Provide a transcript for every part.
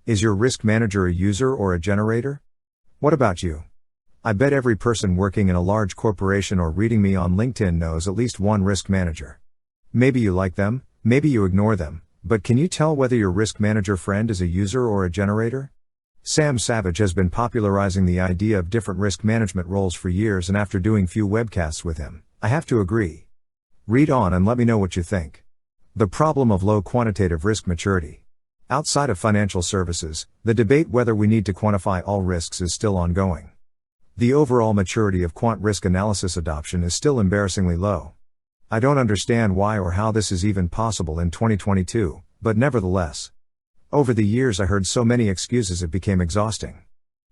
Is your risk manager a user or a generator? What about you? I bet every person working in a large corporation or reading me on LinkedIn knows at least one risk manager. Maybe you like them, maybe you ignore them, but can you tell whether your risk manager friend is a user or a generator? Sam Savage has been popularizing the idea of different risk management roles for years, and after doing few webcasts with him, I have to agree. Read on and let me know what you think. The problem of low quantitative risk maturity. Outside of financial services, the debate whether we need to quantify all risks is still ongoing. The overall maturity of quant risk analysis adoption is still embarrassingly low. I don't understand why or how this is even possible in 2022, but nevertheless. Over the years I heard so many excuses it became exhausting.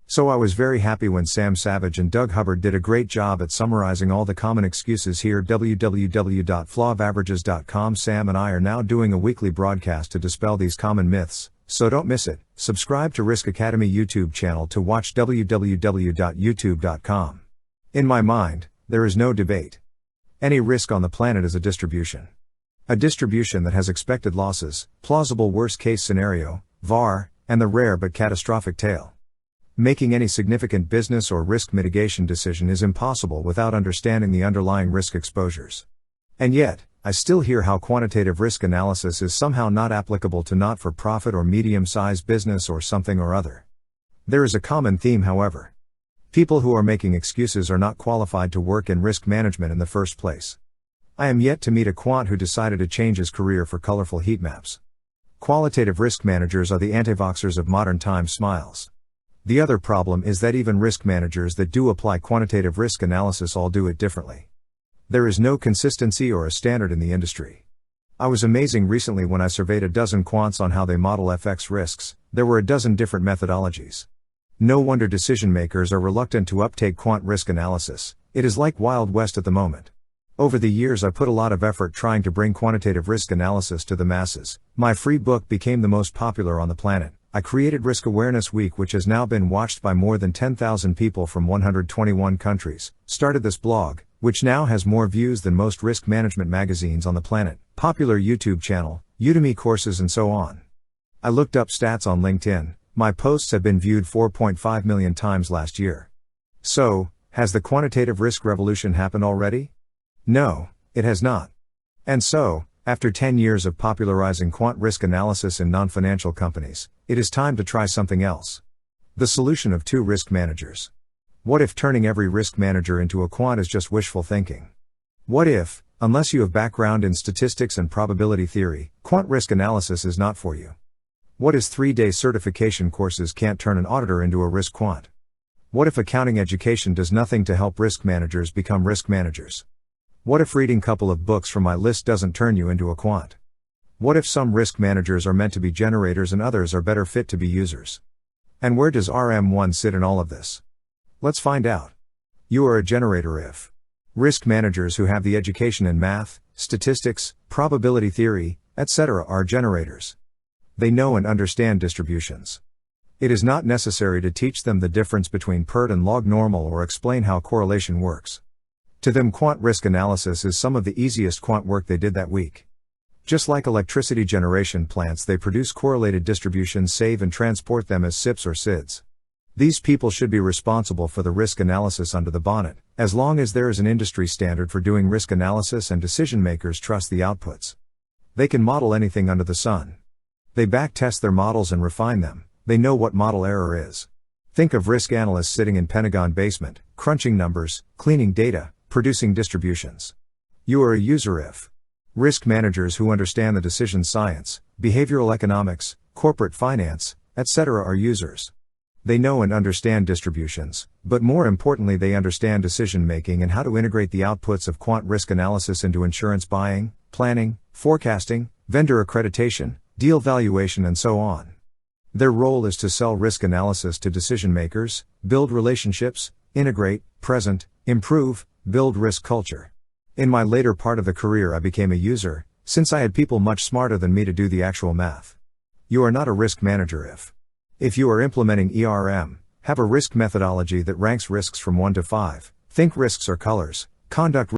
So I was very happy when Sam Savage and Doug Hubbard did a great job at summarizing all the common excuses here. www.flawofaverages.com. Sam and I are now doing a weekly broadcast to dispel these common myths, so don't miss it. Subscribe to Risk Academy YouTube channel to watch www.youtube.com. In my mind, there is no debate. Any risk on the planet is a distribution. A distribution that has expected losses, plausible worst-case scenario, VAR, and the rare but catastrophic tail. Making any significant business or risk mitigation decision is impossible without understanding the underlying risk exposures. And yet, I still hear how quantitative risk analysis is somehow not applicable to not-for-profit or medium-sized business or something or other. There is a common theme, however. People who are making excuses are not qualified to work in risk management in the first place. I am yet to meet a quant who decided to change his career for colorful heat maps. Qualitative risk managers are the antivaxxers of modern time smiles. The other problem is that even risk managers that do apply quantitative risk analysis all do it differently. There is no consistency or a standard in the industry. I was amazing recently when I surveyed a dozen quants on how they model FX risks. There were a dozen different methodologies. No wonder decision makers are reluctant to uptake quant risk analysis. It is like Wild West at the moment. Over the years I put a lot of effort trying to bring quantitative risk analysis to the masses. My free book became the most popular on the planet. I created Risk Awareness Week, which has now been watched by more than 10,000 people from 121 countries, started this blog, which now has more views than most risk management magazines on the planet, popular YouTube channel, Udemy courses and so on. I looked up stats on LinkedIn. My posts have been viewed 4.5 million times last year. So, has the quantitative risk revolution happened already? No, it has not. And so, after 10 years of popularizing quant risk analysis in non-financial companies, it is time to try something else. The solution of two risk managers. What if turning every risk manager into a quant is just wishful thinking? What if, unless you have background in statistics and probability theory, quant risk analysis is not for you? What if 3-day certification courses can't turn an auditor into a risk quant? What if accounting education does nothing to help risk managers become risk managers? What if reading a couple of books from my list doesn't turn you into a quant? What if some risk managers are meant to be generators and others are better fit to be users? And where does RM1 sit in all of this? Let's find out. You are a generator if risk managers who have the education in math, statistics, probability theory, etc. are generators. They know and understand distributions. It is not necessary to teach them the difference between PERT and log normal or explain how correlation works. To them, quant risk analysis is some of the easiest quant work they did that week. Just like electricity generation plants, they produce correlated distributions, save and transport them as SIPs or SIDs. These people should be responsible for the risk analysis under the bonnet, as long as there is an industry standard for doing risk analysis and decision makers trust the outputs. They can model anything under the sun. They backtest their models and refine them. They know what model error is. Think of risk analysts sitting in Pentagon basement, crunching numbers, cleaning data, producing distributions. You are a user if risk managers who understand the decision science, behavioral economics, corporate finance, etc. are users. They know and understand distributions, but more importantly they understand decision making and how to integrate the outputs of quant risk analysis into insurance buying, planning, forecasting, vendor accreditation, deal valuation and so on. Their role is to sell risk analysis to decision makers, build relationships, integrate, present, improve, build risk culture. In my later part of the career I became a user, since I had people much smarter than me to do the actual math. You are not a risk manager if you are implementing ERM, have a risk methodology that ranks risks from 1 to 5, think risks are colors, conduct